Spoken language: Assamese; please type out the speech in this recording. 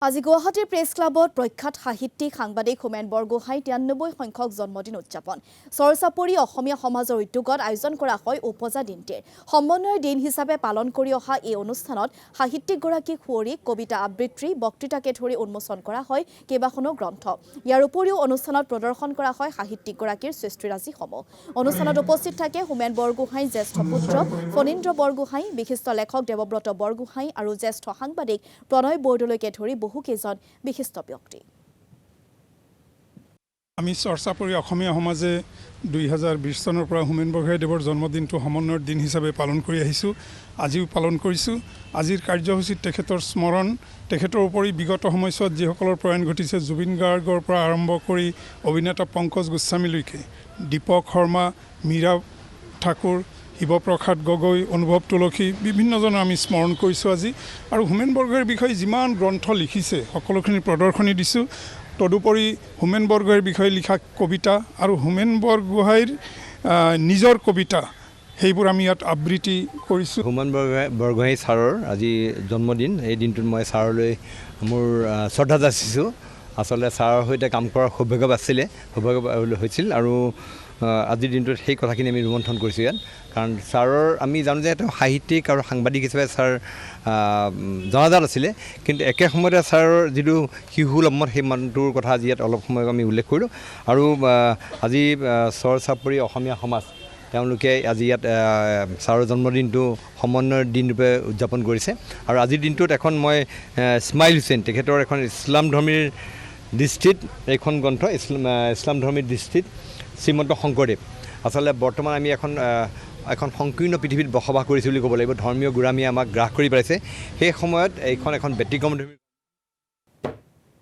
আজি গুৱাহাটীৰ প্ৰেছ ক্লাবত প্ৰখ্যাত সাহিত্যিক সাংবাদিক হোমেন বৰগোহাঁইৰ 93 সংখ্যক জন্মদিন উদযাপন চৰচাপৰি অসমীয়া সমাজৰ উদ্যোগত আয়োজন কৰা হয় উপজা দিনটিৰ সমন্বয়ৰ দিন হিচাপে পালন কৰি অহা এই অনুষ্ঠানত সাহিত্যিকগৰাকীক সুঁৱৰি কবিতা আবৃত্তি বক্তৃতাকে ধৰি উন্মোচন কৰা হয় কেইবাখনো গ্ৰন্থ ইয়াৰ উপৰিও অনুষ্ঠানত প্ৰদৰ্শন কৰা হয় সাহিত্যিকগৰাকীৰ সৃষ্টিৰাজিসমূহ অনুষ্ঠানত উপস্থিত থাকে হোমেন বৰগোহাঁইৰ জ্যেষ্ঠ পুত্ৰ ফণীন্দ্ৰ বৰগোহাঁই বিশিষ্ট লেখক দেৱব্ৰত বৰগোহাঁই আৰু জ্যেষ্ঠ সাংবাদিক প্ৰণয় বৰদলৈকে ধৰি বহুকেইজন বিশিষ্ট ব্যক্তি আমি চৰচাপৰি অসমীয়া সমাজে 2020 চনৰ পৰা হোমেন বৰগোহাঁইদেৱৰ জন্মদিনটো সমন্বয়ৰ দিন হিচাপে পালন কৰি আহিছোঁ আজিও পালন কৰিছোঁ আজিৰ কাৰ্যসূচীত তেখেতৰ স্মৰণ তেখেতৰ উপৰি বিগত সময়ছোৱাত যিসকলৰ প্ৰয়াণ ঘটিছে জুবিন গাৰ্গৰ পৰা আৰম্ভ কৰি অভিনেতা পংকজ গোস্বামীলৈকে দীপক শৰ্মা মীৰা ঠাকুৰ শিৱপ্ৰসাদ গগৈ অনুভৱ তুলসী বিভিন্নজনক আমি স্মৰণ কৰিছোঁ আজি আৰু হোমেন বৰগোহাঁইৰ বিষয়ে যিমান গ্ৰন্থ লিখিছে সকলোখিনি প্ৰদৰ্শনী দিছোঁ তদুপৰি হোমেন বৰগোহাঁইৰ বিষয়ে লিখা কবিতা আৰু হোমেন বৰগোহাঁইৰ নিজৰ কবিতা সেইবোৰ আমি ইয়াত আবৃত্তি কৰিছোঁ হোমেন বৰগোহাঁই ছাৰৰ আজি জন্মদিন এই দিনটোত মই ছাৰলৈ মোৰ শ্ৰদ্ধা যাচিছোঁ আচলতে ছাৰৰ সৈতে কাম কৰাৰ সৌভাগ্য হৈছিল আৰু আজিৰ দিনটোত সেই কথাখিনি আমি ৰোমন্থন কৰিছোঁ ইয়াত কাৰণ ছাৰৰ আমি জানো যে তেওঁ সাহিত্যিক আৰু সাংবাদিক হিচাপে ছাৰ জনাজাত আছিলে কিন্তু একে সময়তে ছাৰৰ যিটো শিশুলম্মত সেই মানুহটোৰ কথা আজি ইয়াত অলপ সময় আমি উল্লেখ কৰিলোঁ আৰু আজি চৰচাপৰি অসমীয়া সমাজ তেওঁলোকে আজি ইয়াত ছাৰৰ জন্মদিনটো সমন্বয়ৰ দিনৰূপে উদযাপন কৰিছে আৰু আজিৰ দিনটোত এখন মই ইছমাইল হুছেইন তেখেতৰ এখন ইছলামধৰ্মীৰ দৃষ্টিত এইখন গ্ৰন্থ ইছলামধৰ্মীৰ দৃষ্টিত শ্ৰীমন্ত শংকৰদেৱ আচলতে বৰ্তমান আমি এখন সংকীৰ্ণ পৃথিৱীত বসবাস কৰিছোঁ বুলি ক'ব লাগিব ধৰ্মীয় গোড়ামীয়ে আমাক গ্ৰাস কৰি পেলাইছে সেই সময়ত এইখন এখন ব্যতিক্ৰমধৰ্মী